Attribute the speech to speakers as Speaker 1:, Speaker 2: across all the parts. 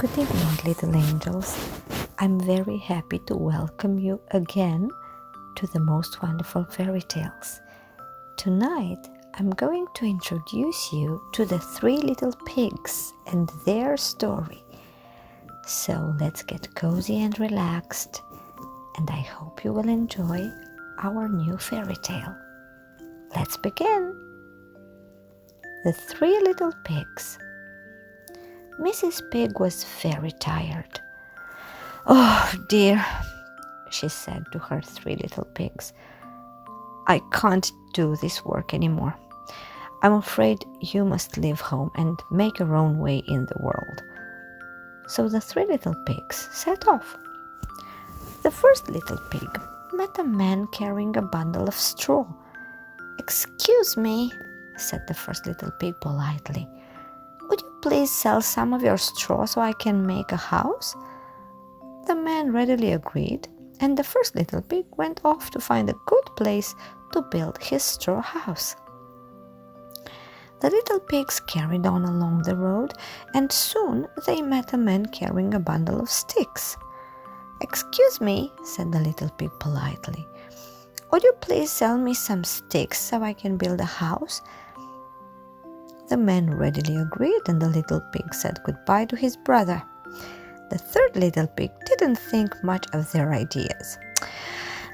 Speaker 1: Good evening, little angels. I'm very happy to welcome you again to the most wonderful fairy tales. Tonight, I'm going to introduce you to the three little pigs and their story. So let's get cozy and relaxed, and I hope you will enjoy our new fairy tale. Let's begin. The Three Little Pigs. Mrs. Pig was very tired. "Oh dear," she said to her three little pigs. "I can't do this work anymore. I'm afraid you must leave home and make your own way in the world." So the three little pigs set off. The first little pig met a man carrying a bundle of straw. "Excuse me," said the first little pig politely. "Would you please sell some of your straw so I can make a house?" The man readily agreed, and the first little pig went off to find a good place to build his straw house. The little pigs carried on along the road, and soon they met a man carrying a bundle of sticks. "Excuse me," said the little pig politely. "Would you please sell me some sticks so I can build a house?" The man readily agreed, and the little pig said goodbye to his brother. The third little pig didn't think much of their ideas.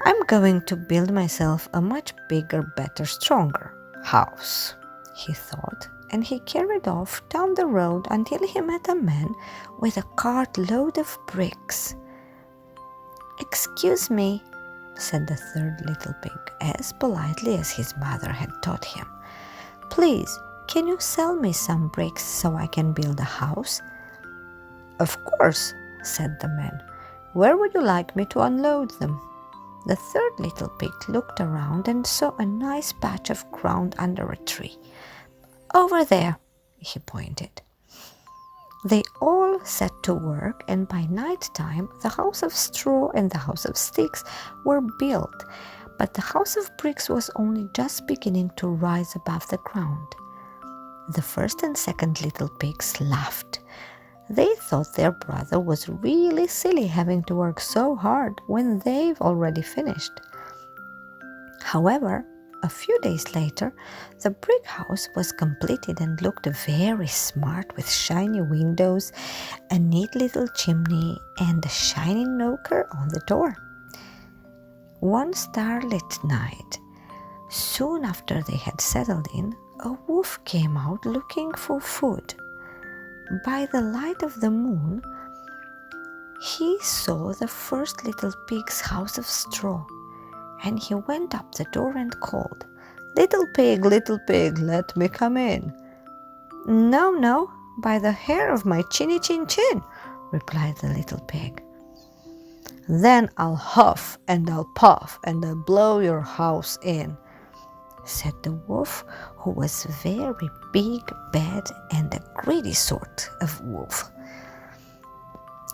Speaker 1: "I'm going to build myself a much bigger, better, stronger house," he thought, and he carried off down the road until he met a man with a cart load of bricks. "Excuse me," said the third little pig, as politely as his mother had taught him. "Please, can you sell me some bricks so I can build a house?" "Of course," said the man. "Where would you like me to unload them?" The third little pig looked around and saw a nice patch of ground under a tree. "Over there," he pointed. They all set to work, and by night time the house of straw and the house of sticks were built, but the house of bricks was only just beginning to rise above the ground. The first and second little pigs laughed. They thought their brother was really silly having to work so hard when they've already finished. However, a few days later, the brick house was completed and looked very smart, with shiny windows, a neat little chimney, and a shiny knocker on the door. One starlit night, soon after they had settled in, a wolf came out looking for food. By the light of the moon, he saw the first little pig's house of straw, and he went up the door and called, little pig, let me come in." "No, no, by the hair of my chinny chin chin," replied the little pig. "Then I'll huff and I'll puff and I'll blow your house in," said the wolf, who was very big, bad, and a greedy sort of wolf.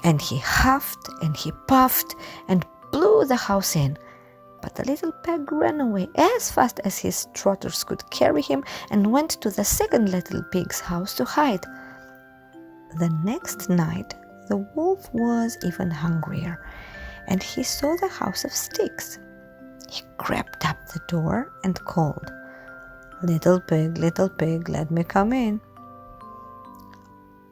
Speaker 1: And he huffed and he puffed and blew the house in, but the little pig ran away as fast as his trotters could carry him and went to the second little pig's house to hide. The next night the wolf was even hungrier, and he saw the house of sticks. He crept up the door and called, little pig, let me come in."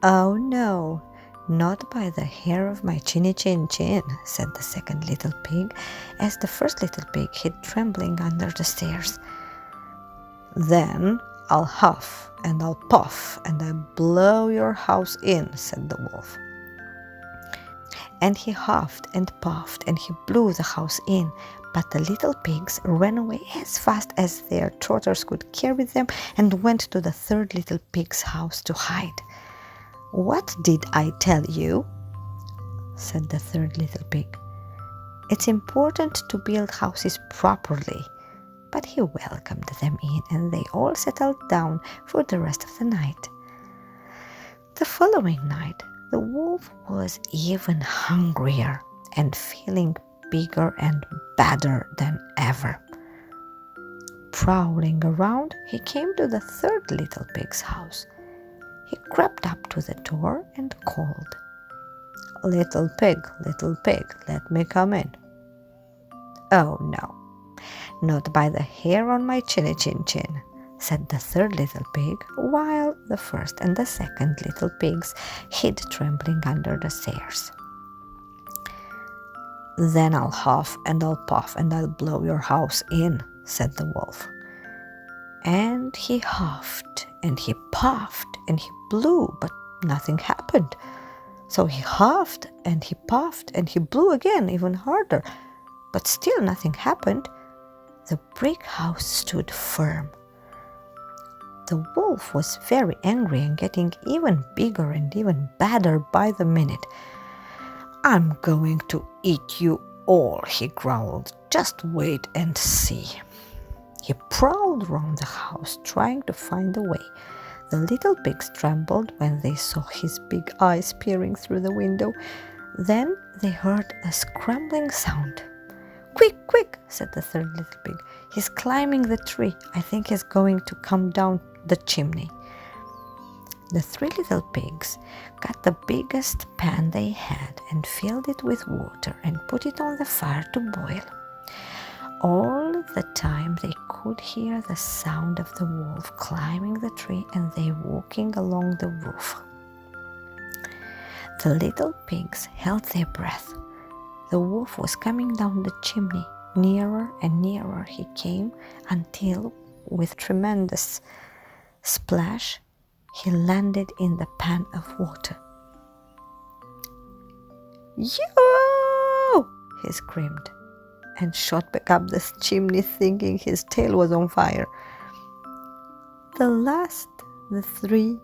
Speaker 1: "Oh no, not by the hair of my chinny chin chin," said the second little pig, as the first little pig hid trembling under the stairs. "Then I'll huff and I'll puff and I'll blow your house in," said the wolf. And he huffed and puffed and he blew the house in, but the little pigs ran away as fast as their trotters could carry them and went to the third little pig's house to hide. "What did I tell you?" said the third little pig. "It's important to build houses properly." But he welcomed them in, and they all settled down for the rest of the night. The following night, the wolf was even hungrier and feeling bigger and badder than ever. Prowling around, he came to the third little pig's house. He crept up to the door and called, Little pig, let me come in." "Oh no, not by the hair on my chinny chin chin," said the third little pig, while the first and the second little pigs hid trembling under the stairs. "Then I'll huff and I'll puff and I'll blow your house in," said the wolf. And he huffed and he puffed and he blew, but nothing happened. So he huffed and he puffed and he blew again, even harder, but still nothing happened. The brick house stood firm. The wolf was very angry and getting even bigger and even badder by the minute. "I'm going to eat you all," he growled. "Just wait and see." He prowled round the house, trying to find a way. The little pigs trembled when they saw his big eyes peering through the window. Then they heard a scrambling sound. "Quick, quick," said the third little pig. "He's climbing the tree. I think he's going to come down the chimney." The three little pigs got the biggest pan they had and filled it with water and put it on the fire to boil. All the time they could hear the sound of the wolf climbing the tree and they walking along the roof. The little pigs held their breath. The wolf was coming down the chimney. Nearer and nearer he came until, with tremendous splash, he landed in the pan of water. "Yoo!" he screamed, and shot back up the chimney thinking his tail was on fire. The three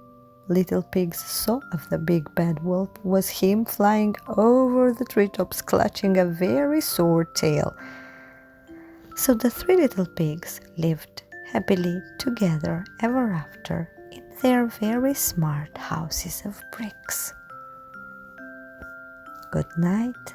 Speaker 1: little pigs saw of the big bad wolf was him flying over the treetops clutching a very sore tail. So the three little pigs lived happily together ever after in their very smart houses of bricks. Good night.